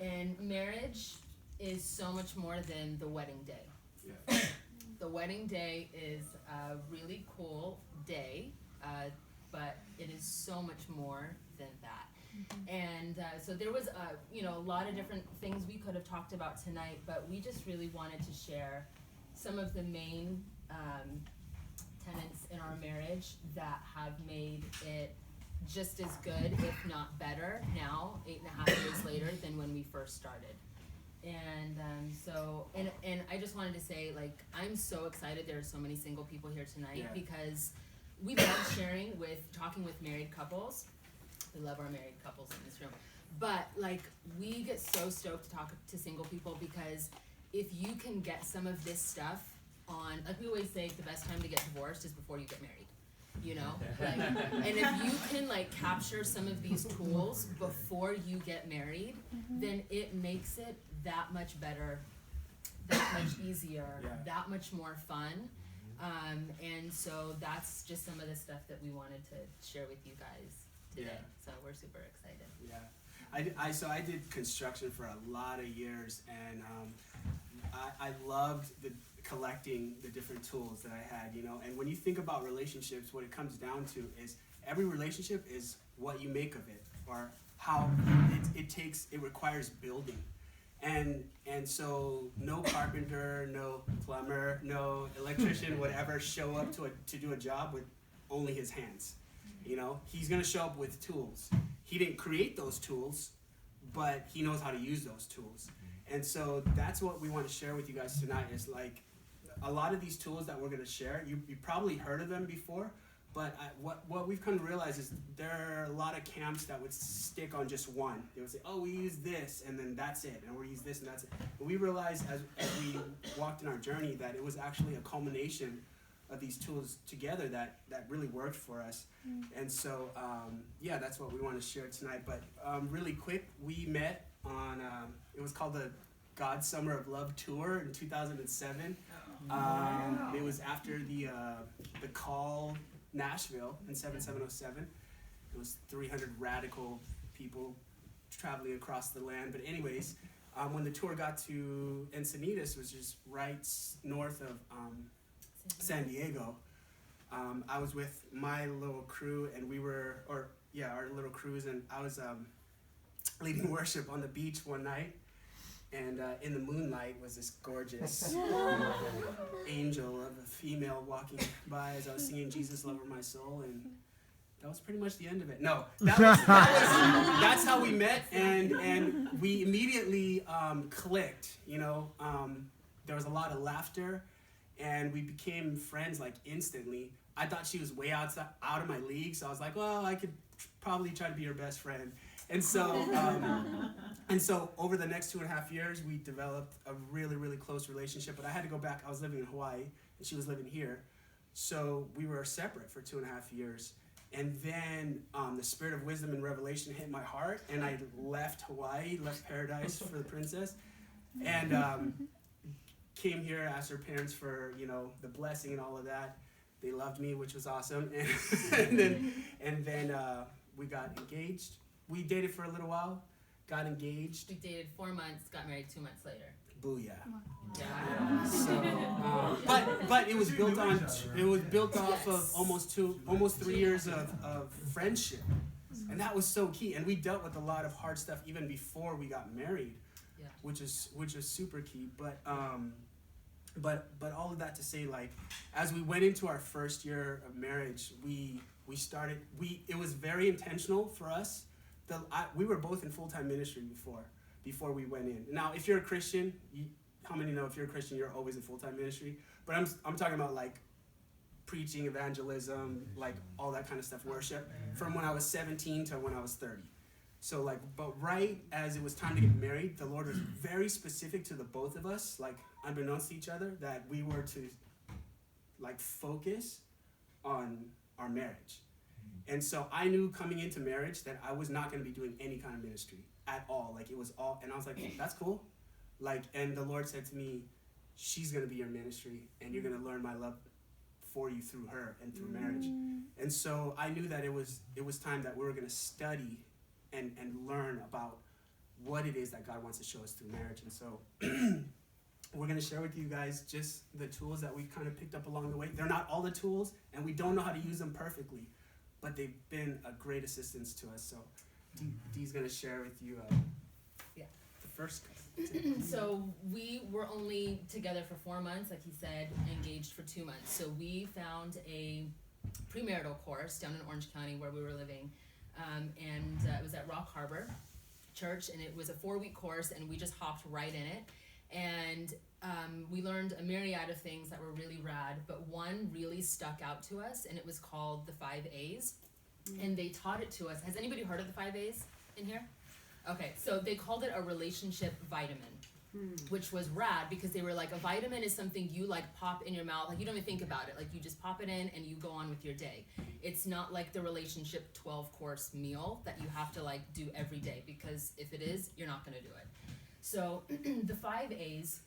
And marriage is so much more than the wedding day. Yeah. The wedding day is a really cool day, but it is so much more than that. And so there was a lot of different things we could have talked about tonight, but we just really wanted to share some of the main tenets in our marriage that have made it just as good, if not better, now 8.5 years later than when we first started. And and I just wanted to say, like, I'm so excited there are so many single people here tonight, because we love talking with married couples. We love our married couples in this room. But, like, we get so stoked to talk to single people, because if you can get some of this stuff on, like we always say, the best time to get divorced is before you get married. Like, and if you can, like, capture some of these tools before you get married, then it makes it that much better, that much easier, that much more fun. And so that's just some of the stuff that we wanted to share with you guys today. So we're super excited. I did construction for a lot of years, and I loved collecting the different tools that I had, and when you think about relationships, what it comes down to is every relationship is what you make of it, or how it requires building. And so no carpenter, no plumber, no electrician would ever show up to do a job with only his hands. He's gonna show up with tools. He didn't create those tools, but he knows how to use those tools. And so that's what we want to share with you guys tonight, is like a lot of these tools that we're going to share, you probably heard of them before, but what we've come to realize is there are a lot of camps that would stick on just one. They would say, oh, we use this, and then that's it, and we use this, and that's it. But we realized as we walked in our journey that it was actually a culmination of these tools together that really worked for us. And so, that's what we want to share tonight. But really quick, we met on, it was called the God Summer of Love Tour in 2007. It was after the Call Nashville in 7707. It was 300 radical people traveling across the land. But anyways, when the tour got to Encinitas, which is right north of San Diego, I was with my little crew, and our little crews, and I was leading worship on the beach one night. And in the moonlight was this gorgeous angel of a female walking by as I was singing Jesus, Lover My Soul, and that was pretty much the end of it. No, that's how we met, and we immediately clicked. There was a lot of laughter, and we became friends like instantly. I thought she was way out of my league, so I was like, well, I could probably try to be her best friend. And so over the next 2.5 years, we developed a really, really close relationship. But I had to go back. I was living in Hawaii, and she was living here. So we were separate for 2.5 years. And then the spirit of wisdom and revelation hit my heart, and I left Hawaii, left paradise for the princess, and came here, asked her parents for the blessing and all of that. They loved me, which was awesome. And then we got engaged. We dated for a little while, got engaged. We dated 4 months, got married 2 months later. Booyah. Yeah. So, but it was built off of almost 3 years of friendship, and that was so key. And we dealt with a lot of hard stuff even before we got married, which is super key. But all of that to say, like, as we went into our first year of marriage, it was very intentional for us. We were both in full-time ministry before we went in. Now, if you're a Christian, how many know if you're a Christian, you're always in full-time ministry? But I'm talking about, like, preaching, evangelism, like all that kind of stuff, worship, from when I was 17 to when I was 30. So, like, but right as it was time to get married, the Lord was very specific to the both of us, like, unbeknownst to each other, that we were to, like, focus on our marriage. And so I knew coming into marriage that I was not going to be doing any kind of ministry at all. Like, it was all, and I was like, that's cool. Like, and the Lord said to me, she's going to be your ministry, and you're going to learn my love for you through her and through marriage. And so I knew that it was time that we were going to study and learn about what it is that God wants to show us through marriage. And so we're going to share with you guys just the tools that we kind of picked up along the way. They're not all the tools, and we don't know how to use them perfectly, but they've been a great assistance to us. So Dee's going to share with you the first. So we were only together for 4 months, like he said, engaged for 2 months. So we found a premarital course down in Orange County where we were living, and it was at Rock Harbor Church, and it was a 4-week course, and we just hopped right in it. And we learned a myriad of things that were really rad, but one really stuck out to us, and it was called the 5 A's. And they taught it to us. Has anybody heard of the 5 A's in here? Okay, so they called it a relationship vitamin, which was rad because they were like, a vitamin is something you like pop in your mouth, like you don't even think about it, like you just pop it in and you go on with your day. It's not like the relationship 12-course meal that you have to like do every day, because if it is, you're not gonna do it. So the 5 A's,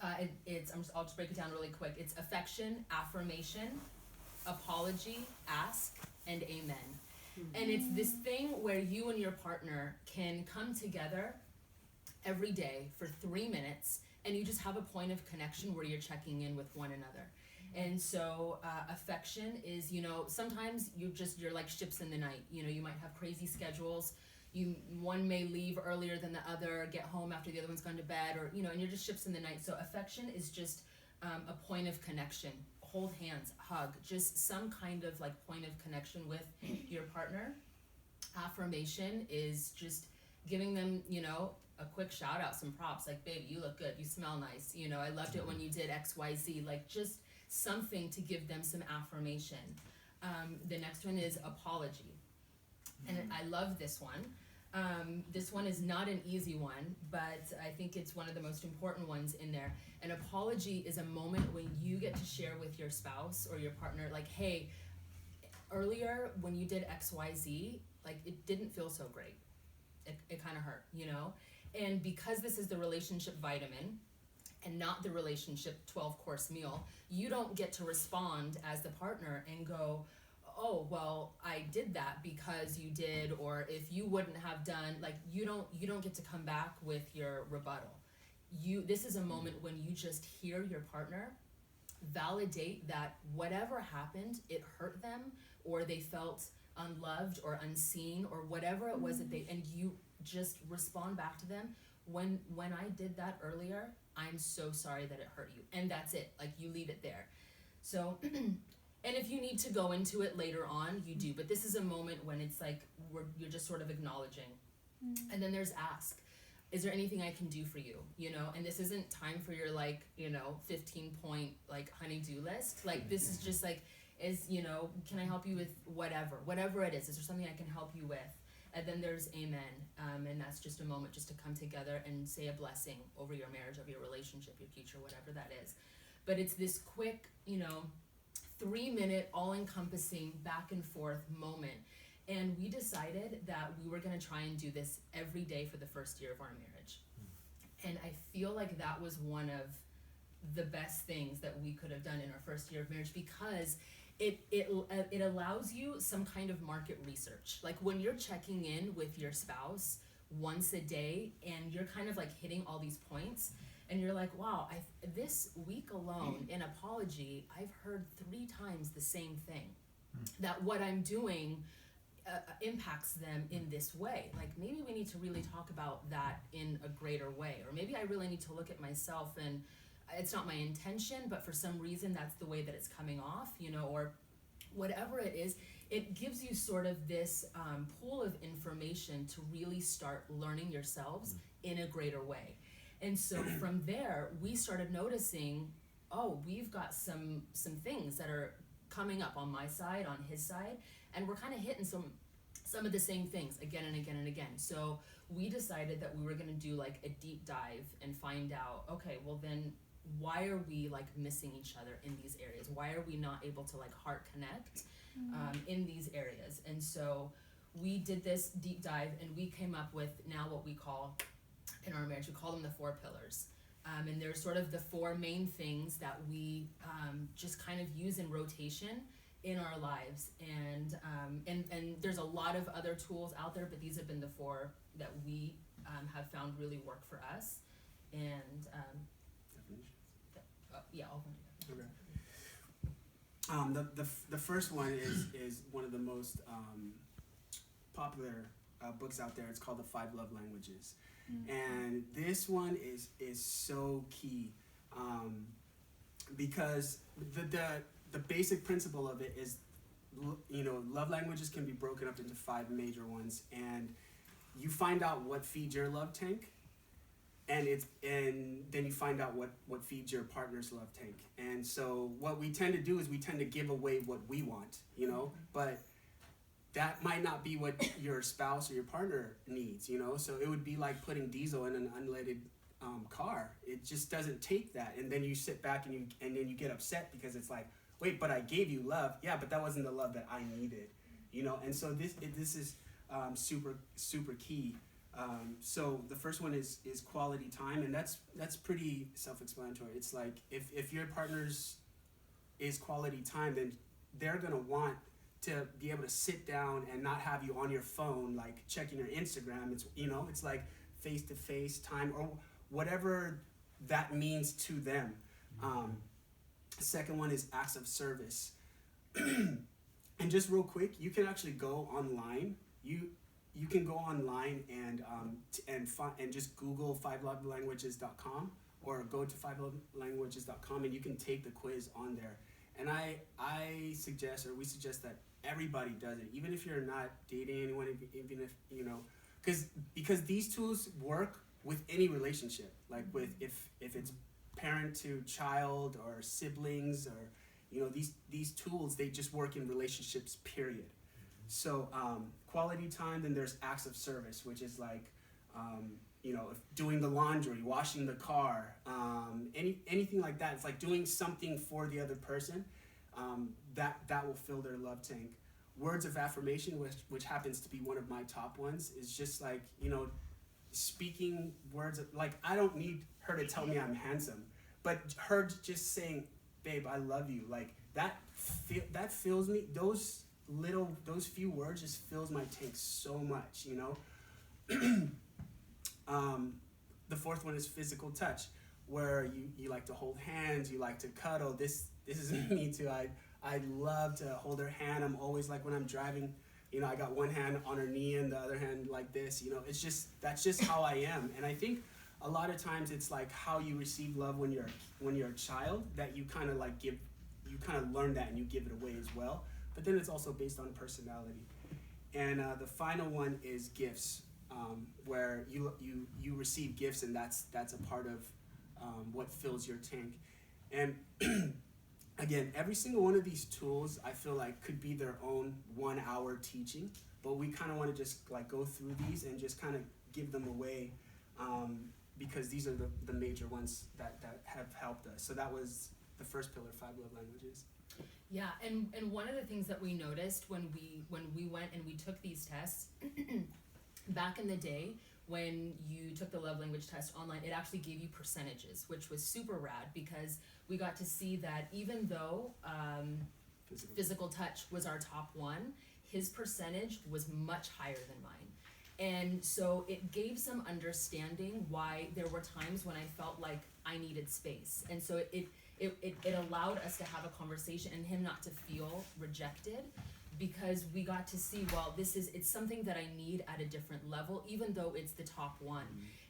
I'll just break it down really quick. It's affection, affirmation, apology, ask, and amen. And it's this thing where you and your partner can come together every day for 3 minutes, and you just have a point of connection where you're checking in with one another. And so affection is, sometimes you're like ships in the night. You might have crazy schedules. One may leave earlier than the other, get home after the other one's gone to bed, or, and you're just ships in the night. So affection is just a point of connection. Hold hands, hug, just some kind of like point of connection with your partner. Affirmation is just giving them, a quick shout out, some props, like, babe, you look good, you smell nice, I loved it when you did XYZ, like just something to give them some affirmation. The next one is apology. And I love this one. This one is not an easy one, but I think it's one of the most important ones in there. An apology is a moment when you get to share with your spouse or your partner, like, hey, earlier when you did XYZ, like, it didn't feel so great. It kind of hurt, And because this is the relationship vitamin and not the relationship 12-course meal, you don't get to respond as the partner and go, oh, well, I did that because you did, or if you wouldn't have done, like, you don't get to come back with your rebuttal. This is a moment when you just hear your partner validate that whatever happened, it hurt them, or they felt unloved or unseen, or whatever it was and you just respond back to them. When I did that earlier, I'm so sorry that it hurt you. And that's it. Like, you leave it there. So, and if you need to go into it later on, you do. But this is a moment when it's like you're just sort of acknowledging. And then there's ask. Is there anything I can do for you? And this isn't time for your 15-point honey-do list. Like, this is just like, can I help you with whatever it is? Is there something I can help you with? And then there's amen. And that's just a moment just to come together and say a blessing over your marriage, over your relationship, your future, whatever that is. But it's this quick, 3-minute, all-encompassing, back and forth moment. And we decided that we were going to try and do this every day for the first year of our marriage. And I feel like that was one of the best things that we could have done in our first year of marriage, because it allows you some kind of market research. Like, when you're checking in with your spouse once a day and you're kind of like hitting all these points, and you're like, wow, this week alone in apology, I've heard 3 times the same thing. That what I'm doing impacts them in this way. Like, maybe we need to really talk about that in a greater way. Or maybe I really need to look at myself, and it's not my intention, but for some reason that's the way that it's coming off, or whatever it is. It gives you sort of this pool of information to really start learning yourselves in a greater way. And so from there, we started noticing, oh, we've got some things that are coming up on my side, on his side, and we're kind of hitting some of the same things again and again and again. So we decided that we were going to do like a deep dive and find out, okay, well then why are we like missing each other in these areas? Why are we not able to like heart connect in these areas? And so we did this deep dive, and we came up with now what we call in our marriage, we call them the 4 pillars. And they're sort of the 4 main things that we just kind of use in rotation in our lives. And there's a lot of other tools out there, but these have been the 4 that we have found really work for us. And yeah, I'll okay. The first one is one of the most popular books out there. It's called The 5 Love Languages, and this one is so key because the basic principle of it is, love languages can be broken up into 5 major ones, and you find out what feeds your love tank, and then you find out what feeds your partner's love tank. And so what we tend to do is we tend to give away what we want, but that might not be what your spouse or your partner needs, so it would be like putting diesel in an unleaded car. It just doesn't take that, and then you sit back and then you get upset because it's like, wait, but I gave you love. Yeah, but that wasn't the love that I needed, and so this is super key. So the first one is quality time, and that's pretty self-explanatory. It's like if your partner's is quality time, then they're gonna want to be able to sit down and not have you on your phone like checking your Instagram. It's like face-to-face time or whatever that means to them. Second one is acts of service. And just real quick, you can actually go online. You can go online and just Google 5lovelanguages.com or go to 5lovelanguages.com and you can take the quiz on there. And I suggest, or we suggest, that everybody does it, even if you're not dating anyone, even if because these tools work with any relationship, like with if it's parent to child or siblings or these tools, they just work in relationships, period. So quality time, then there's acts of service, which is like if doing the laundry, washing the car, anything like that. It's like doing something for the other person that will fill their love tank. Words of affirmation, which happens to be one of my top ones, is just like speaking words of, like, I don't need her to tell me I'm handsome, but her just saying, babe, I love you, like that fills me. Those few words just fills my tank so much. The fourth one is physical touch, where you like to hold hands, you like to cuddle. This is me too. I love to hold her hand. I'm always like, when I'm driving, I got one hand on her knee and the other hand like this. That's just how I am. And I think a lot of times it's like how you receive love when you're a child, that you kind of like give, you kind of learn that and you give it away as well. But then it's also based on personality. And the final one is gifts, where you receive gifts, and that's a part of what fills your tank. And again, every single one of these tools, I feel like, could be their own 1-hour teaching, but we kind of want to just like go through these and just kind of give them away, because these are the major ones that have helped us. So that was the first pillar, 5 love languages. Yeah, and one of the things that we noticed when we went and we took these tests, back in the day when you took the love language test online, it actually gave you percentages, which was super rad, because we got to see that even though physical touch was our top one, his percentage was much higher than mine. And so it gave some understanding why there were times when I felt like I needed space. And so it allowed us to have a conversation and him not to feel rejected, because we got to see, well, it's something that I need at a different level, even though it's the top one.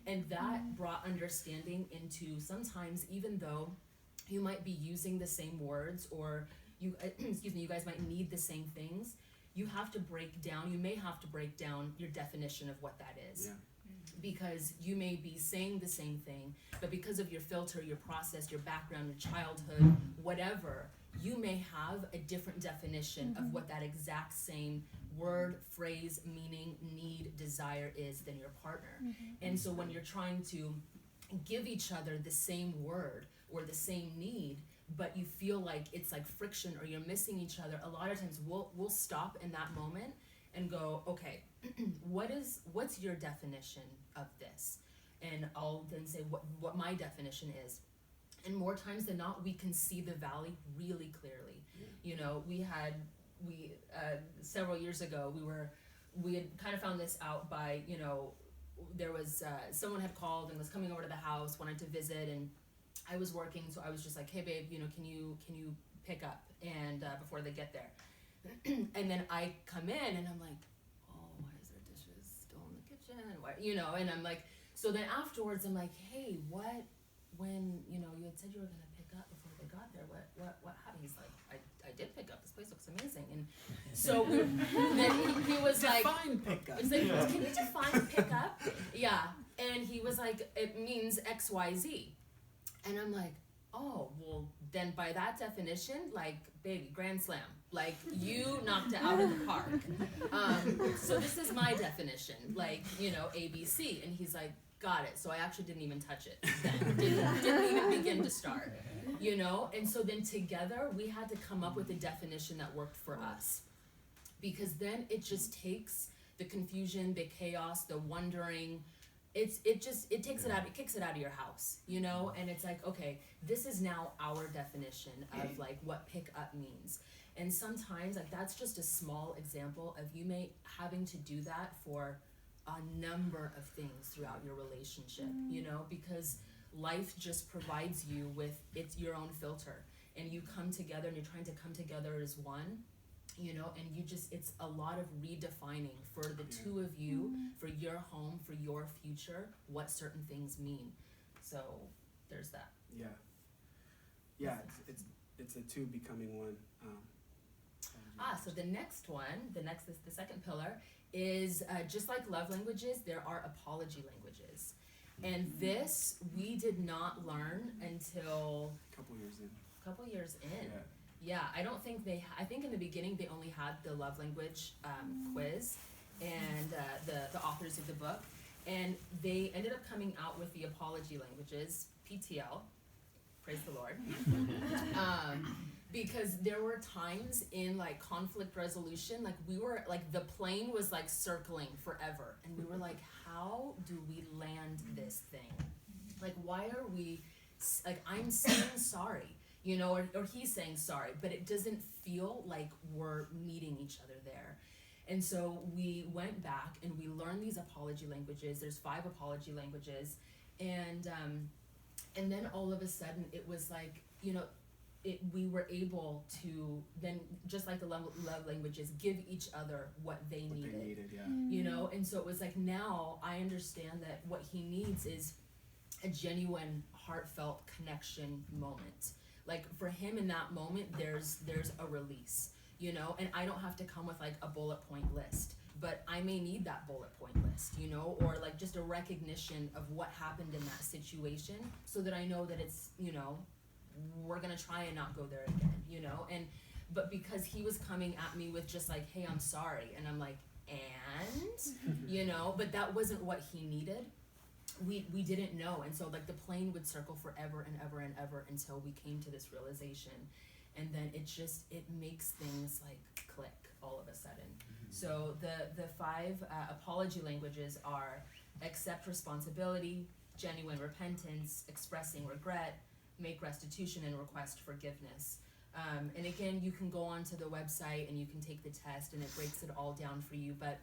And that brought understanding into, sometimes even though you might be using the same words, or you guys might need the same things, you may have to break down your definition of what that is. Yeah. Because you may be saying the same thing, but because of your filter, your process, your background, your childhood, whatever, you may have a different definition of what that exact same word, phrase, meaning, need, desire is than your partner. And so when you're trying to give each other the same word or the same need, but you feel like it's like friction or you're missing each other, a lot of times we'll stop in that moment and go, okay, what's your definition of this? And I'll then say what my definition is. And more times than not, we can see the valley really clearly. You know, we several years ago, we had kind of found this out by, you know, there was someone had called and was coming over to the house, wanted to visit, and I was working, so I was just like, hey babe, you know, can you pick up and before they get there. And then I come in and I'm like, oh, why is there dishes still in the kitchen? And why, you know, and I'm like, so then afterwards I'm like, hey, when, you know, you had said you were gonna pick up before they got there, what happened? He's like, I did pick up, this place looks amazing. And so then he was like, define pickup. He's like, can you define pickup? Yeah. And he was like, it means XYZ. And I'm like, oh, well, then by that definition, like, baby, grand slam. Like, you knocked it out of the park. So this is my definition, like, you know, ABC. And he's like, got it. So I actually didn't even touch it then. Didn't even begin to start, you know? And so then together, we had to come up with a definition that worked for us. Because then it just takes the confusion, the chaos, the wondering. It kicks it out of your house, you know? And it's like, okay, this is now our definition of like what pick up means. And sometimes like that's just a small example of you having to do that for a number of things throughout your relationship, you know, because life just provides you with your own filter, and you come together and you're trying to come together as one, you know, and it's a lot of redefining for the two of you, for your home, for your future, what certain things mean. So there's that. Yeah, it's a two becoming one. So the next one, the second pillar is just like love languages, there are apology languages. And this we did not learn until a couple years in. Yeah, I think in the beginning they only had the love language quiz and the authors of the book, and they ended up coming out with the apology languages, PTL, praise the Lord. Because there were times in like conflict resolution, like we were like the plane was like circling forever, and we were like, how do we land this thing? Like, why are we like, I'm saying sorry, you know, or he's saying sorry, but it doesn't feel like we're meeting each other there. And so we went back and we learned these apology languages. There's 5 apology languages, and then all of a sudden it was like, you know, we were able to then, just like the love languages, give each other what they needed, you know. And so it was like, now I understand that what he needs is a genuine, heartfelt connection moment. Like for him in that moment, there's a release, you know, and I don't have to come with like a bullet point list, but I may need that bullet point list, you know, or like just a recognition of what happened in that situation, so that I know that it's, you know, we're gonna try and not go there again, you know. But because he was coming at me with just like, hey, I'm sorry, and I'm like, and you know, but that wasn't what he needed. We didn't know, and so like the plane would circle forever and ever and ever until we came to this realization, and then it makes things like click all of a sudden. So the 5 apology languages are accept responsibility, genuine repentance, expressing regret, make restitution, and request forgiveness. And again, you can go onto the website and you can take the test, and it breaks it all down for you. But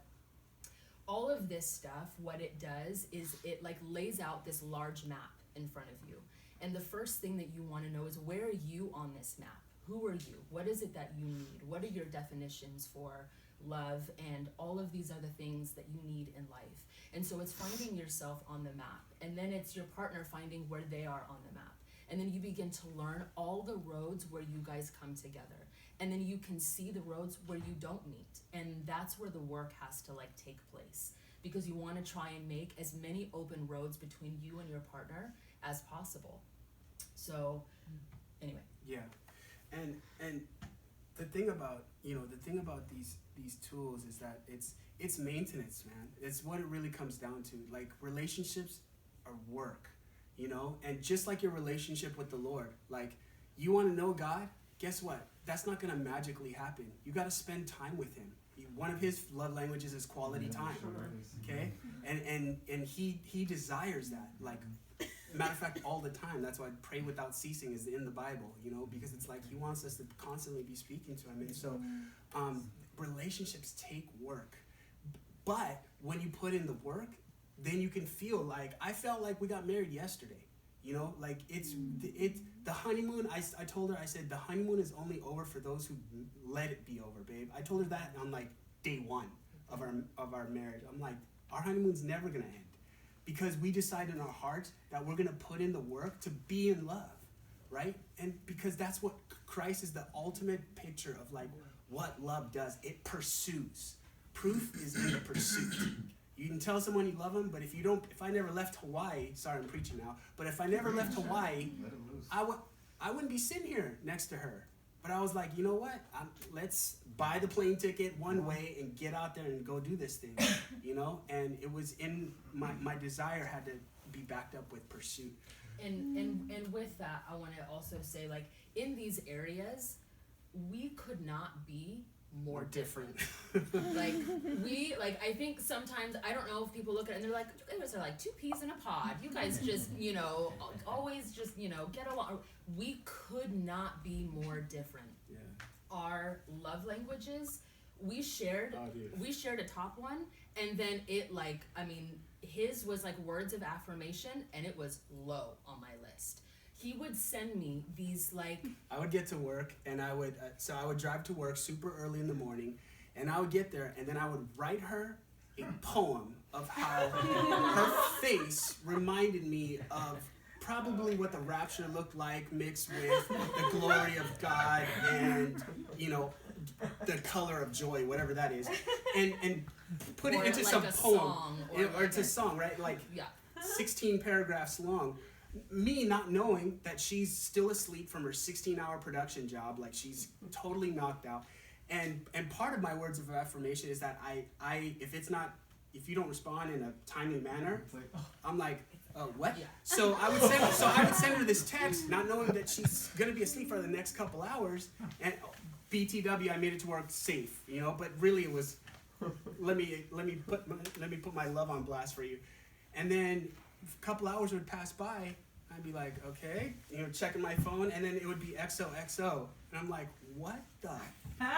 all of this stuff, what it does is it like lays out this large map in front of you. And the first thing that you want to know is, where are you on this map? Who are you? What is it that you need? What are your definitions for love and all of these other things that you need in life? And so it's finding yourself on the map, and then it's your partner finding where they are on the map. And then you begin to learn all the roads where you guys come together. And then you can see the roads where you don't meet. And that's where the work has to like take place, because you want to try and make as many open roads between you and your partner as possible. So anyway. Yeah. And the thing about these tools is that it's maintenance, man. It's what it really comes down to. Like, relationships are work. You know, and just like your relationship with the Lord, like, you want to know God, guess what? That's not going to magically happen. You got to spend time with him. One of his love languages is quality time. Okay? And he desires that. Like, matter of fact, all the time. That's why pray without ceasing is in the Bible, you know, because it's like he wants us to constantly be speaking to him. And so relationships take work. But when you put in the work, then you can feel like, I felt like we got married yesterday. You know, like it's the honeymoon. I told her, I said, the honeymoon is only over for those who let it be over, babe. I told her that on like day one of our marriage. I'm like, our honeymoon's never gonna end because we decide in our hearts that we're gonna put in the work to be in love, right? And because that's what Christ is, the ultimate picture of like what love does. It pursues. Proof is in the pursuit. You can tell someone you love them, but if I never left Hawaii, sorry I'm preaching now, but if I never left Hawaii, I wouldn't be sitting here next to her. But I was like, you know what? Let's buy the plane ticket one way and get out there and go do this thing, you know? And it was in my desire had to be backed up with pursuit. And with that, I want to also say, like, in these areas, we could not be more different. I think sometimes, I don't know if people look at it and they're like, you guys are like two peas in a pod. You guys just, you know, always just, you know, get along. We could not be more different. Yeah. Our love languages, we shared a top one, and then it like, I mean, his was like words of affirmation, and it was low on my list. He would send me these like... I would get to work, and I would drive to work super early in the morning, and I would get there, and then I would write her a poem of how her face reminded me of probably what the rapture looked like mixed with the glory of God and, you know, the color of joy, whatever that is, and put it into like some a poem. Song, or it's a song, right? Like 16 paragraphs long. Me not knowing that she's still asleep from her 16-hour production job, like she's totally knocked out. And part of my words of affirmation is that if you don't respond in a timely manner, I'm like, oh, what? Yeah. So I would send her this text, not knowing that she's gonna be asleep for the next couple hours. And BTW, I made it to work safe, you know. But really, it was let me put my love on blast for you. And then a couple hours would pass by. I'd be like, okay, you know, checking my phone, and then it would be XOXO, and I'm like, what the? And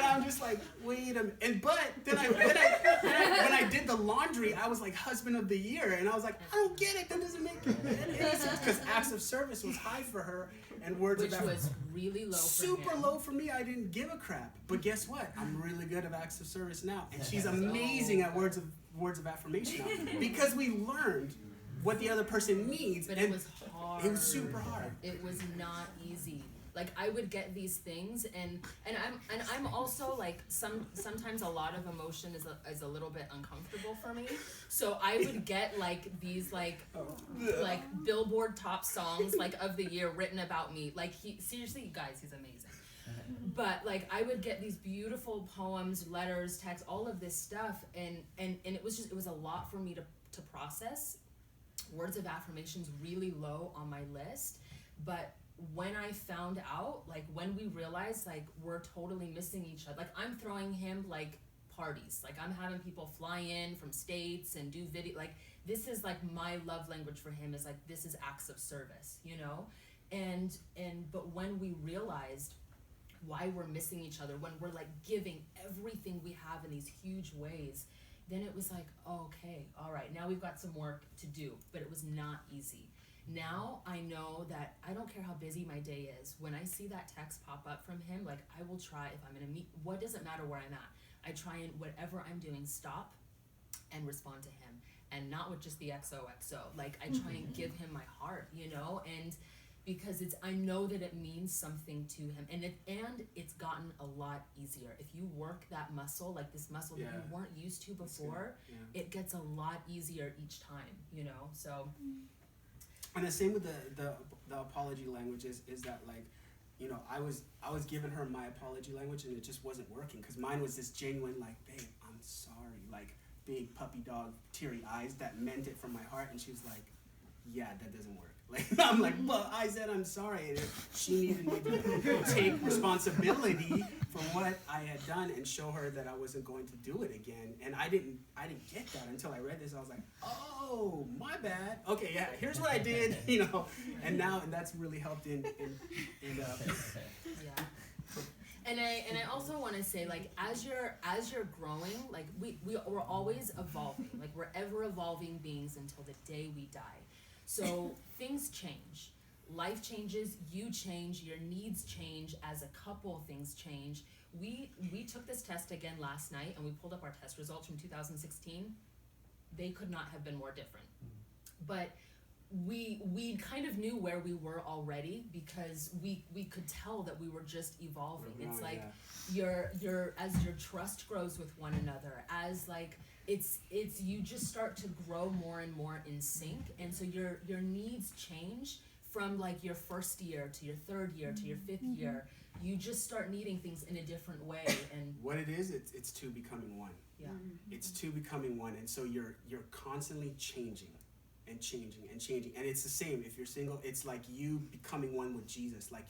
I'm just like, wait a minute. But then when I did the laundry, I was like husband of the year, and I was like, I don't get it. That doesn't make any sense because acts of service was high for her, and words which of was really low. Super low for me. I didn't give a crap. But guess what? I'm really good at acts of service now, and she's amazing at words of affirmation now because we learned what the other person needs. But it was hard. It was super hard. It was not easy. Like I would get these things, and I'm also like sometimes a lot of emotion is a little bit uncomfortable for me. So I would get like these like Billboard top songs like of the year written about me. Like seriously, you guys, he's amazing. But like I would get these beautiful poems, letters, texts, all of this stuff, and it was a lot for me to process. Words of affirmations really low on my list, but when I found out, like when we realized like we're totally missing each other, like I'm throwing him like parties, like I'm having people fly in from states and do video, like this is like my love language for him is like this is acts of service, you know, but when we realized why we're missing each other, when we're like giving everything we have in these huge ways, then it was like, oh, okay, all right, now we've got some work to do, but it was not easy. Now I know that I don't care how busy my day is. When I see that text pop up from him, like I will try, if I'm gonna meet, what does it matter where I'm at? I try and whatever I'm doing, stop and respond to him, and not with just the XOXO. Like I try and give him my heart, you know, and because I know that it means something to him, and it's gotten a lot easier. If you work that muscle, like this muscle that you weren't used to before, it gets a lot easier each time, you know. So. And the same with the apology language is that like, you know, I was giving her my apology language and it just wasn't working because mine was this genuine like, babe, I'm sorry, like big puppy dog teary eyes that meant it from my heart, and she was like, yeah, that doesn't work. Like, I'm like, well, I said I'm sorry, and she needed me to take responsibility for what I had done and show her that I wasn't going to do it again. And I didn't get that until I read this. I was like, oh, my bad. Okay, yeah, here's what I did, and that's really helped in Yeah. And I also want to say, like, as you're growing, like we're always evolving, like we're ever evolving beings until the day we die. So things change, life changes, you change, your needs change, as a couple things change. We took this test again last night, and we pulled up our test results from 2016. They could not have been more different, but we kind of knew where we were already, because we could tell that we were just evolving. It's like your as your trust grows with one another, as like it's you just start to grow more and more in sync, and so your needs change from like your first year to your third year to your fifth year. You just start needing things in a different way. And what it is, it's two becoming one. Yeah. It's two becoming one, and so you're constantly changing and changing and changing. And it's the same if you're single. It's like you becoming one with Jesus. Like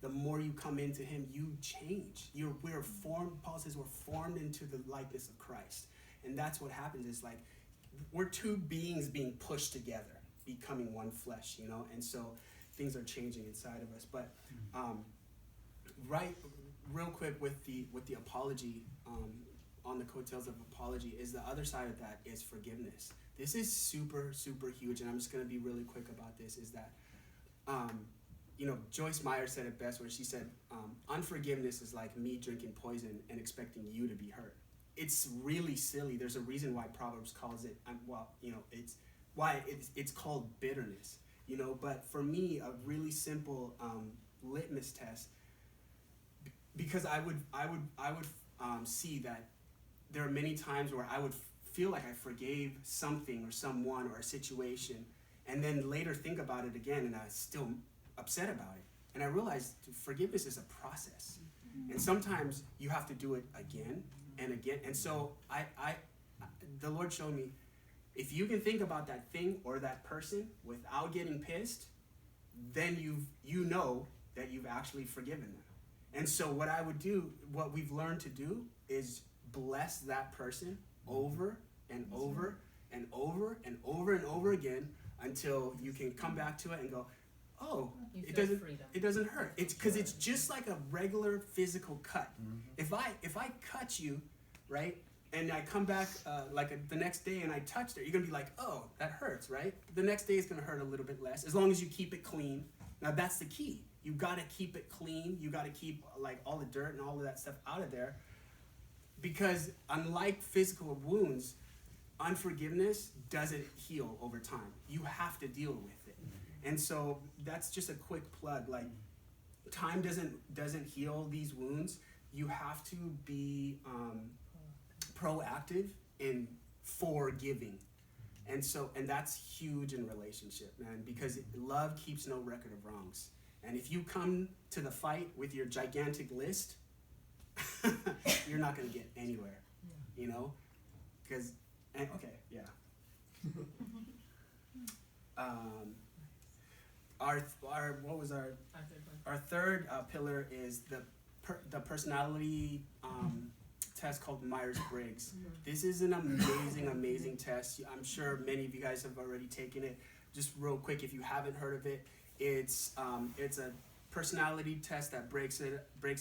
the more you come into him, you change. We're formed, Paul says, we're formed into the likeness of Christ. And that's what happens, is like we're two beings being pushed together, becoming one flesh, and so things are changing inside of us. But right, real quick with the apology, on the coattails of apology, is the other side of that is forgiveness. This is super, super huge, and I'm just going to be really quick about this, is that, Joyce Meyer said it best, where she said, unforgiveness is like me drinking poison and expecting you to be hurt. It's really silly. There's a reason why Proverbs calls it, it's why it's called bitterness, but for me, a really simple litmus test, because I would see that there are many times where I would feel like I forgave something or someone or a situation, and then later think about it again, and I'm still upset about it. And I realized forgiveness is a process, and sometimes you have to do it again and again. And so the Lord showed me, if you can think about that thing or that person without getting pissed, then you know that you've actually forgiven them. And so what we've learned to do is bless that person over and over and over and over and over again, until you can come back to it and go, oh, it doesn't hurt. It's because it's just like a regular physical cut. If I cut you, right, and I come back the next day and I touched it, you're gonna be like, oh, that hurts, right? The next day is gonna hurt a little bit less, as long as you keep it clean. Now that's the key. You gotta keep it clean. You gotta keep like all the dirt and all of that stuff out of there, because unlike physical wounds, unforgiveness doesn't heal over time. You have to deal with it. And so that's just a quick plug. Like, time doesn't heal these wounds. You have to be proactive in forgiving. And that's huge in relationship, man, because love keeps no record of wrongs. And if you come to the fight with your gigantic list, you're not going to get anywhere, because, okay, yeah. Our third pillar is the personality test called Myers-Briggs. This is an amazing test. I'm sure many of you guys have already taken it. Just real quick, if you haven't heard of it, it's a personality test that breaks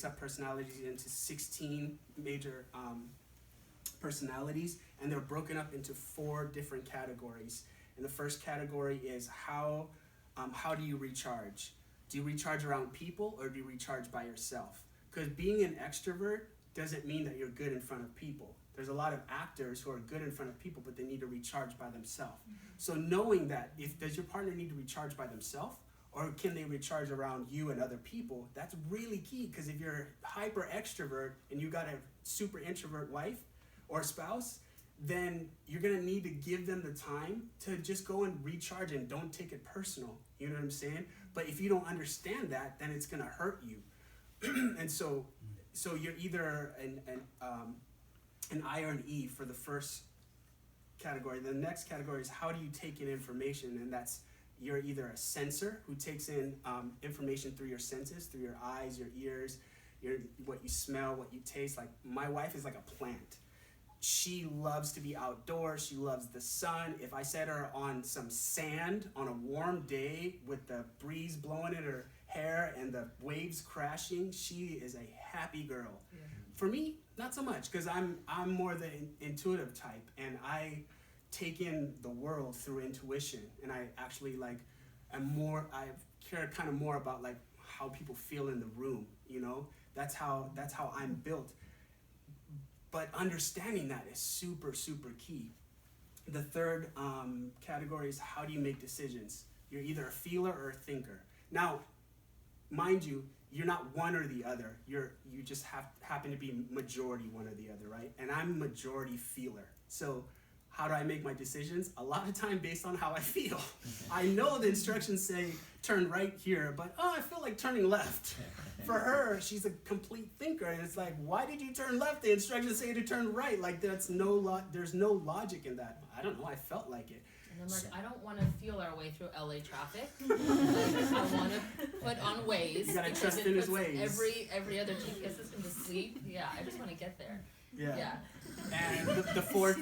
up personalities into 16 major personalities, and they're broken up into 4 different categories. And the first category is how do you recharge? Do you recharge around people, or do you recharge by yourself? Because being an extrovert doesn't mean that you're good in front of people. There's a lot of actors who are good in front of people, but they need to recharge by themselves. So knowing that, does your partner need to recharge by themselves, or can they recharge around you and other people? That's really key, because if you're hyper extrovert and you got a super introvert wife or spouse, then you're gonna need to give them the time to just go and recharge, and don't take it personal. You know what I'm saying? But if you don't understand that, then it's gonna hurt you. And so you're either an I or an E for the first category. The next category is how do you take in information, and that's you're either a sensor who takes in information through your senses, through your eyes, your ears, what you smell, what you taste. Like my wife is like a plant. She loves to be outdoors. She loves the sun. If I set her on some sand on a warm day with the breeze blowing in her hair and the waves crashing, she is a happy girl. Yeah. For me, not so much, because I'm more the intuitive type, and I take in the world through intuition, and I actually I care kind of more about like how people feel in the room, you know. That's how I'm built. But understanding that is super, super key. The third category is, how do you make decisions? You're either a feeler or a thinker. Now, mind you, you're not one or the other. You just happen to be majority one or the other, right? And I'm majority feeler. So how do I make my decisions? A lot of time based on how I feel. I know the instructions say turn right here, but I feel like turning left. For her, she's a complete thinker, and it's like, why did you turn left? The instructions say to turn right. Like there's no logic in that. I don't know. I felt like it. And I'm like, I don't want to feel our way through LA traffic. I want to put on Waze. You gotta trust in his ways. Every other GPS system to sleep. Yeah, I just want to get there. Yeah. And the fourth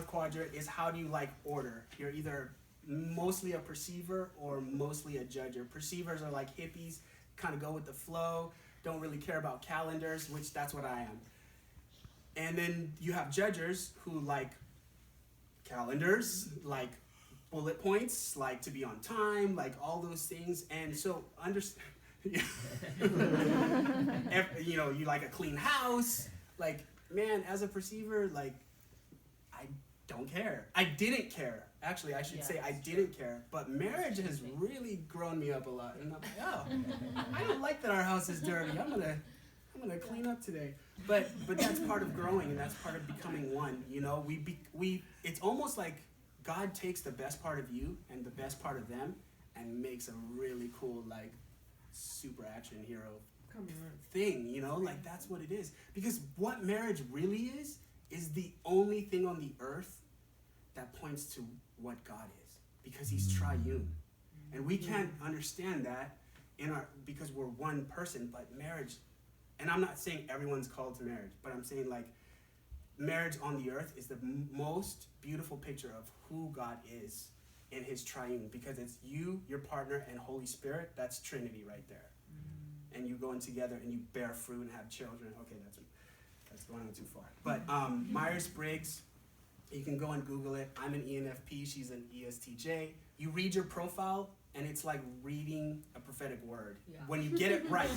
quadrant is, how do you like order? You're either mostly a perceiver or mostly a judger. Perceivers are like hippies, kind of go with the flow, don't really care about calendars, which that's what I am. And then you have judgers who like calendars, like bullet points, like to be on time, like all those things. And so understand, you like a clean house. Like, man, as a perceiver, like, I don't care. I didn't care. Actually, I should say I didn't care. But marriage has really grown me up a lot. And I'm like, I don't like that our house is dirty. I'm gonna clean up today. But that's part of growing, and that's part of becoming one. You know, we it's almost like God takes the best part of you and the best part of them and makes a really cool, like, super action hero thing, you know? Like, that's what it is. Because what marriage really is the only thing on the earth that points to what God is. Because he's triune. And we can't understand that because we're one person, but marriage, and I'm not saying everyone's called to marriage, but I'm saying, like, marriage on the earth is the most beautiful picture of who God is in his triune, because it's you, your partner, and Holy Spirit. That's Trinity right there. And you go in together and you bear fruit and have children. Okay, that's going on too far. But Myers-Briggs, you can go and Google it. I'm an ENFP, she's an ESTJ. You read your profile, and it's like reading a prophetic word. Yeah. When you get it right.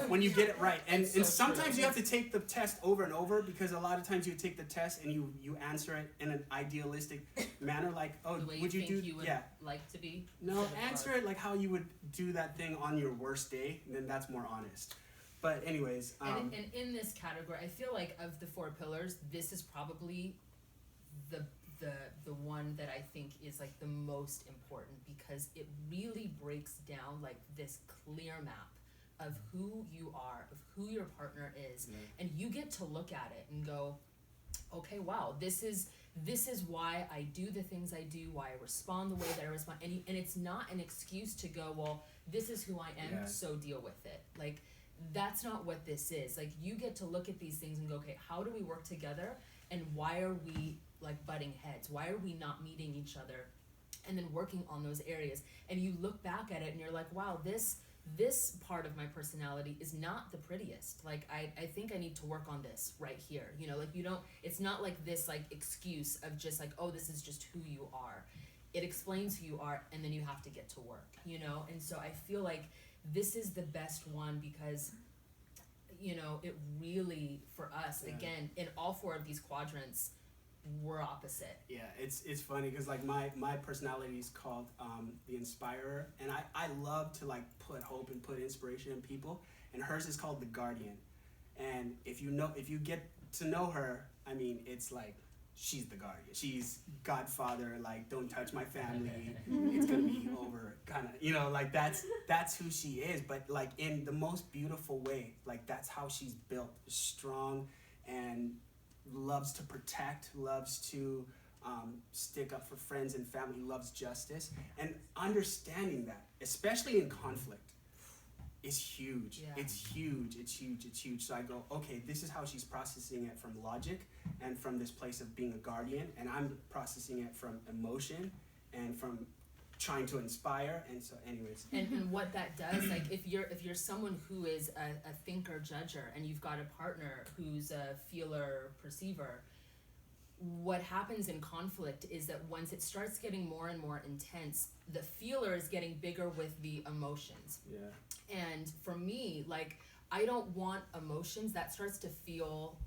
When you get it right. And sometimes you have to take the test over and over, because a lot of times you take the test and you answer it in an idealistic manner, like, oh, the way would you do? You would like to be? No, answer it like how you would do that thing on your worst day, and then that's more honest. But anyways. And in this category, I feel like of the 4 pillars, this is probably the one that I think is like the most important, because it really breaks down like this clear map of who you are, of who your partner is, and you get to look at it and go, okay, wow, this is why I do the things I do, why I respond the way that I respond, and it's not an excuse to go, well, this is who I am, so deal with it. Like, that's not what this is. Like, you get to look at these things and go, okay, how do we work together, and why are we like butting heads? Why are we not meeting each other? And then working on those areas. And you look back at it and you're like, wow, this part of my personality is not the prettiest. Like, I think I need to work on this right here. You know, like, it's not like this like excuse of just like, oh, this is just who you are. It explains who you are, and then you have to get to work, you know? And so I feel like this is the best one, because, you know, it really, for us, again, in all 4 of these quadrants, we're opposite. Yeah, it's funny because like my personality is called the Inspirer, and I love to like put hope and put inspiration in people, and hers is called the Guardian. And if you get to know her, I mean, it's like she's the guardian. She's Godfather, like, don't touch my family, it's gonna be over, kind of, you know, like that's who she is, but like in the most beautiful way. Like, that's how she's built, strong, and loves to protect, loves to stick up for friends and family, loves justice, and understanding that, especially in conflict, is huge. Yeah. It's huge. So I go, okay, this is how she's processing it from logic and from this place of being a guardian, and I'm processing it from emotion and from trying to inspire. And so anyways, and what that does, like if you're someone who is a thinker judger and you've got a partner who's a feeler perceiver, what happens in conflict is that once it starts getting more and more intense, the feeler is getting bigger with the emotions. yeah, And for me, like, I don't want emotions that starts to feel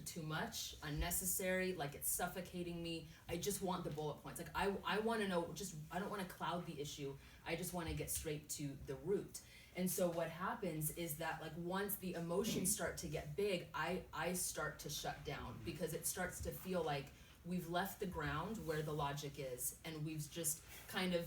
too much, unnecessary, like it's suffocating me. I just want the bullet points. Like I want to know, I don't want to cloud the issue. I just want to get straight to the root. And so what happens is that, like, once the emotions start to get big, I start to shut down, because it starts to feel like we've left the ground where the logic is, and we've just kind of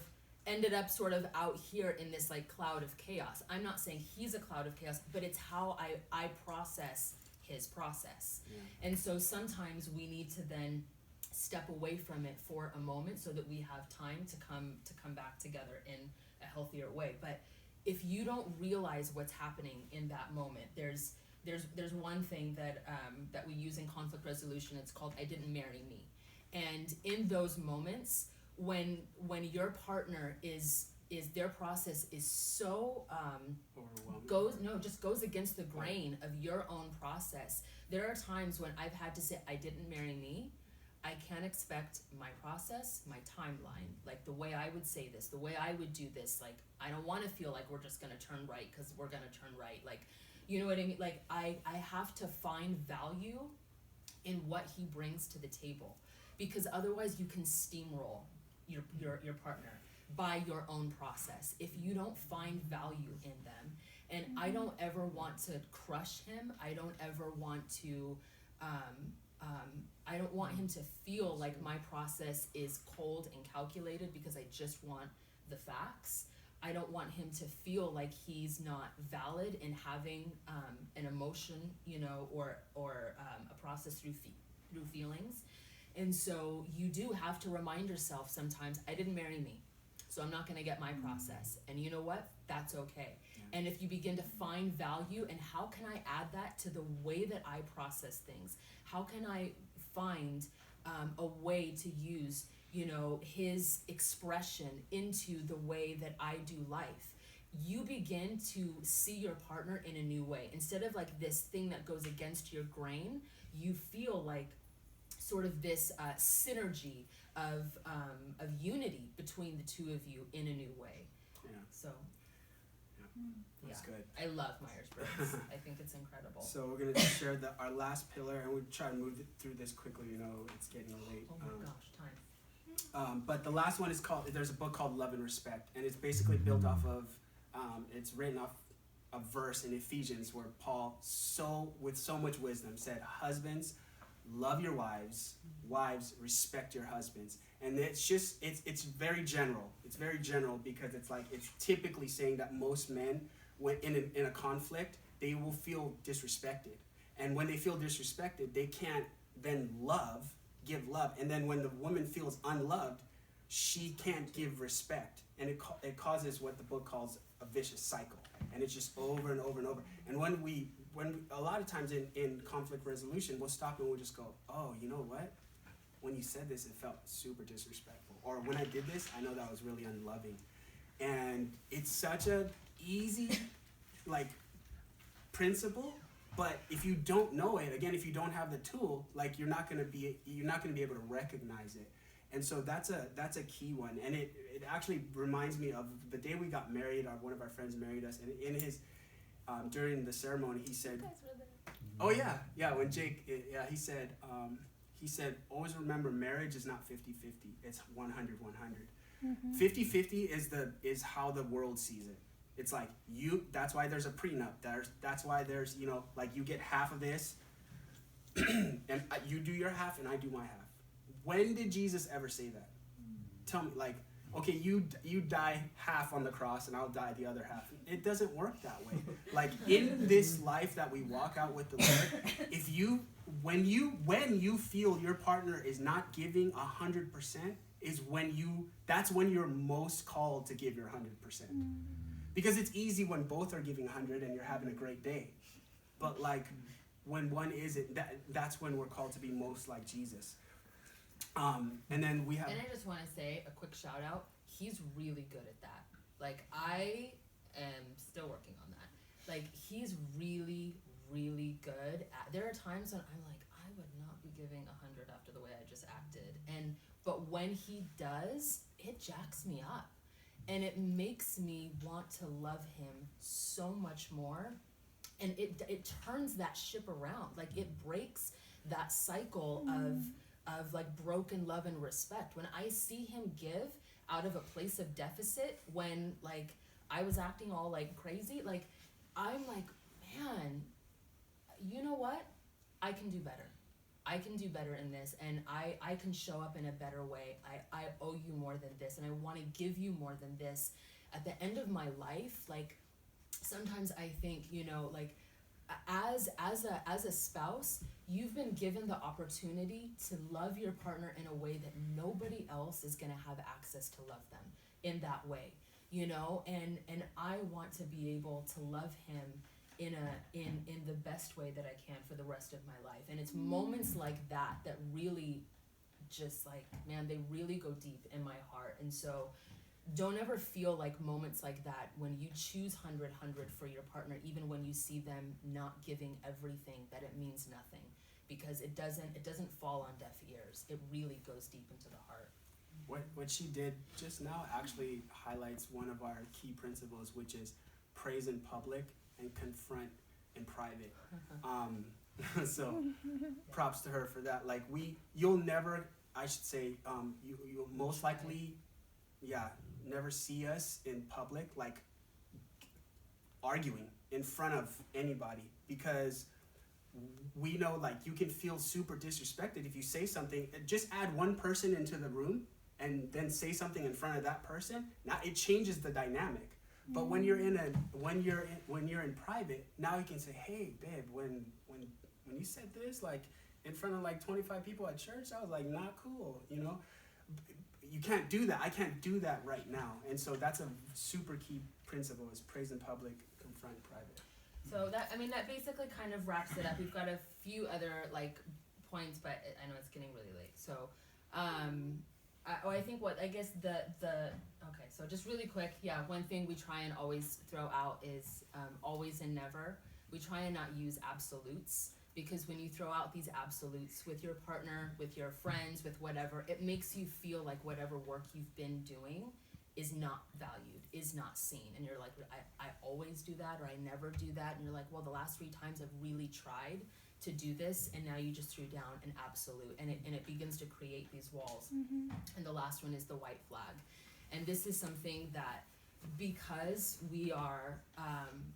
ended up sort of out here in this like cloud of chaos. I'm not saying he's a cloud of chaos, but it's how I process his process. Yeah. And so sometimes we need to then step away from it for a moment so that we have time to come back together in a healthier way. But if you don't realize what's happening in that moment, there's one thing that that we use in conflict resolution. It's called "I didn't marry me," and in those moments when your partner is their process is so overwhelming, goes against the grain of your own process. There are times when I've had to say, "I didn't marry me." I can't expect my process, my timeline, like the way I would say this, the way I would do this. Like, I don't want to feel like we're just going to turn right because we're going to turn right. Like, you know what I mean? Like, I have to find value in what he brings to the table, because otherwise you can steamroll your partner by your own process if you don't find value in them. And I don't ever want to crush him. I don't ever want to I don't want him to feel like my process is cold and calculated because I just want the facts. I don't want him to feel like he's not valid in having an emotion, you know, or a process through feelings. And so you do have to remind yourself sometimes, I didn't marry me, so I'm not going to get my process. And you know what? That's okay. Yeah. And if you begin to find value in how can I add that to the way that I process things, how can I find a way to use, you know, his expression into the way that I do life, you begin to see your partner in a new way. Instead of like this thing that goes against your grain, you feel like sort of this synergy of unity between the two of you in a new way. Yeah. So That's good. I love Myers-Briggs. I think it's incredible. So we're gonna just share our last pillar, and we'll try to move through this quickly. You know, it's getting late. Oh my gosh, time. But the last one is called. There's a book called Love and Respect, and it's basically built off of. It's written off a verse in Ephesians where Paul, with so much wisdom, said, "Husbands, love your wives. Wives, respect your husbands." And it's just it's very general. It's very general because it's like it's typically saying that most men, when in a conflict, they will feel disrespected, and when they feel disrespected, they can't then give love, and then when the woman feels unloved, she can't give respect, and it causes what the book calls a vicious cycle, and it's just over and over and over. And when a lot of times in conflict resolution, we'll stop and we'll just go, oh, you know what? When you said this, it felt super disrespectful. Or when I did this, I know that was really unloving. And it's such a easy, like, principle, but if you don't know it, again, if you don't have the tool, like, you're not gonna be able to recognize it. And so that's a key one. And it actually reminds me of the day we got married. One of our friends married us, and in his during the ceremony, he said, "Oh yeah, when Jake, he said, always remember, marriage is not 50-50. It's 100-100. 50-50 is how the world sees it. It's like that's why there's a prenup. That's why there's, you know, like, you get half of this, and you do your half and I do my half. When did Jesus ever say that? Tell me, like, okay, you die half on the cross and I'll die the other half. It doesn't work that way. Like in this life that we walk out with the Lord, if you when you feel your partner is not giving 100%, is that's when you're most called to give your 100%. Because it's easy when both are giving 100 and you're having a great day. But like when one isn't, that's when we're called to be most like Jesus. And then we have. And I just want to say a quick shout out. He's really good at that. Like I am still working on that. Like he's really, really good at. There are times when I'm like, I would not be giving 100 after the way I just acted. But when he does, it jacks me up, and it makes me want to love him so much more. And it turns that ship around. Like it breaks that cycle of like broken love and respect. When I see him give out of a place of deficit, when like I was acting all like crazy, like I'm like, man, you know what? I can do better. I can do better in this, and I can show up in a better way. I owe you more than this, and I want to give you more than this. At the end of my life, like sometimes I think, you know, like as a spouse, you've been given the opportunity to love your partner in a way that nobody else is going to have access to love them in that way, you know, and I want to be able to love him in the best way that I can for the rest of my life. And it's moments like that that really just like, man, they really go deep in my heart. And so don't ever feel like moments like that when you choose 100 for your partner, even when you see them not giving everything, that it means nothing, because it doesn't fall on deaf ears. It really goes deep into the heart. What she did just now actually highlights one of our key principles, which is praise in public and confront in private. So props to her for that. Like you'll never, I should say, you'll most likely, never see us in public like arguing in front of anybody, because we know like you can feel super disrespected if you say something. Just add one person into the room and then say something in front of that person. Now it changes the dynamic. But when you're in private, now you can say, hey babe, when you said this like in front of like 25 people at church, I was like, not cool, you know. You can't do that. I can't do that right now. And so that's a super key principle, is praise in public, confront in private. So that basically kind of wraps it up. We've got a few other like points, but I know it's getting really late. So so just really quick, one thing we try and always throw out is always and never. We try and not use absolutes, because when you throw out these absolutes with your partner, with your friends, with whatever, it makes you feel like whatever work you've been doing is not valued, is not seen. And you're like, I always do that, or I never do that. And you're like, well, the last 3 times I've really tried to do this, and now you just threw down an absolute, and it begins to create these walls. And the last one is the white flag. And this is something that, because we are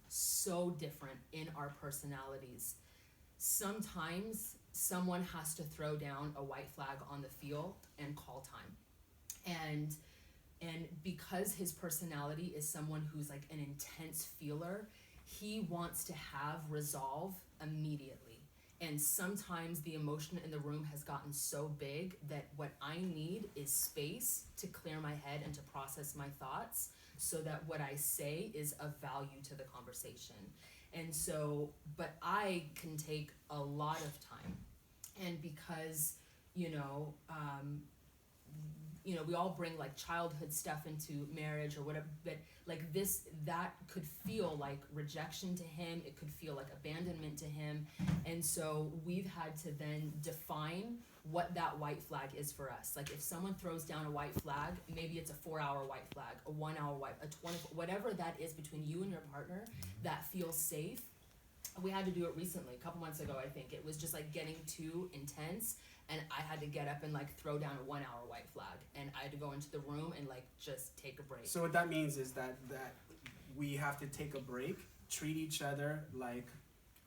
so different in our personalities, sometimes someone has to throw down a white flag on the field and call time. And because his personality is someone who's like an intense feeler, he wants to have resolve immediately. And sometimes the emotion in the room has gotten so big that what I need is space to clear my head and to process my thoughts, so that what I say is of value to the conversation. And so, but I can take a lot of time. And because, we all bring like childhood stuff into marriage or whatever, but like that could feel like rejection to him. It could feel like abandonment to him. And so we've had to then define what that white flag is for us. Like if someone throws down a white flag, maybe it's a 4-hour white flag, a 1-hour white, a 20, whatever that is between you and your partner that feels safe. We had to do it recently, a couple months ago, I think. It was just like getting too intense, and I had to get up and like throw down a 1-hour white flag, and I had to go into the room and like just take a break. So what that means is that we have to take a break, treat each other like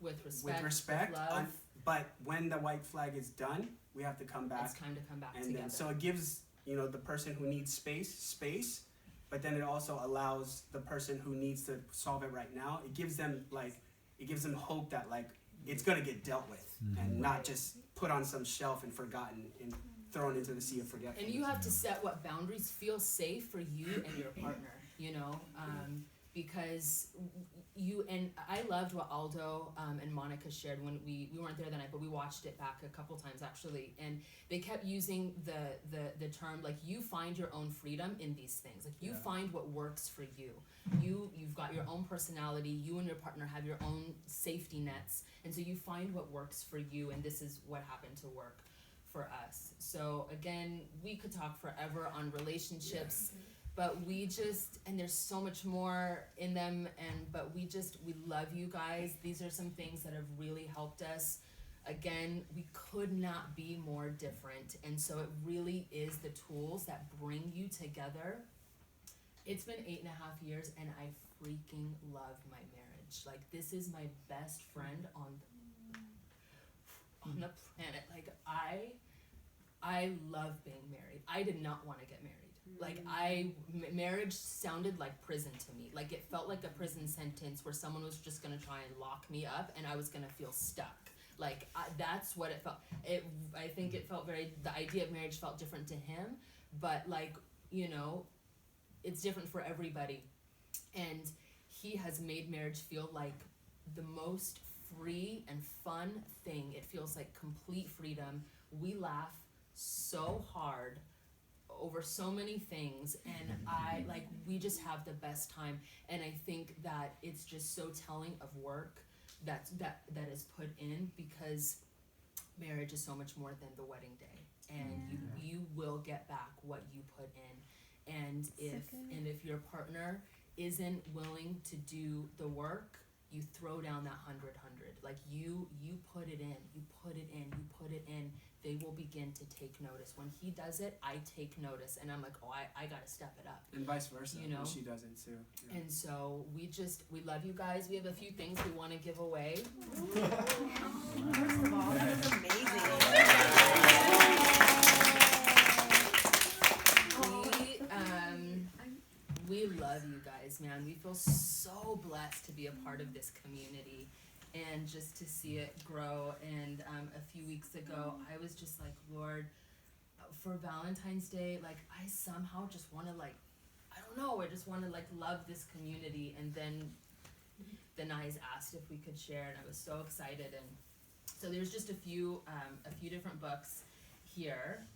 with respect, with love. But when the white flag is done, we have to come back. It's time to come back and together. Then, so it gives the person who needs space, but then it also allows the person who needs to solve it right now. It gives them hope that like it's gonna get dealt with and not just put on some shelf and forgotten and thrown into the sea of forgetfulness. And you have to set what boundaries feel safe for you and your partner, because you, and I loved what Aldo and Monica shared when we weren't there that night, but we watched it back a couple times actually, and they kept using the term like, you find your own freedom in these things, like you find what works for you. You've got your own personality, you and your partner have your own safety nets, and so you find what works for you, and this is what happened to work for us. So again, we could talk forever on relationships, but we just, and there's so much more in them, but we love you guys. These are some things that have really helped us. Again, we could not be more different, and so it really is the tools that bring you together. It's been 8.5 years, and I freaking love my marriage. Like, this is my best friend on the planet. Like, I love being married. I did not want to get married. Like, marriage sounded like prison to me. Like, it felt like a prison sentence where someone was just gonna try and lock me up, and I was gonna feel stuck. Like, that's what it felt. I think it felt the idea of marriage felt different to him, but like, it's different for everybody. And he has made marriage feel like the most free and fun thing. It feels like complete freedom. We laugh so hard over so many things, and we just have the best time. And I think that it's just so telling of work that is put in, because marriage is so much more than the wedding day, and you will get back what you put in. And if your partner isn't willing to do the work, you throw down that 100. Like, you put it in, you put it in, they will begin to take notice. When he does it, I take notice, and I'm like, oh, I gotta step it up. And vice versa, when she does it too. Yeah. And so we love you guys. We have a few things we want to give away. First of all, that was amazing. We love you guys, man. We feel so blessed to be a part of this community and just to see it grow. And a few weeks ago, I was just like, Lord, for Valentine's Day, like, I somehow just want to, like, I don't know, I just want to, like, love this community. And then the Nyes asked if we could share, and I was so excited. And so there's just a few different books here.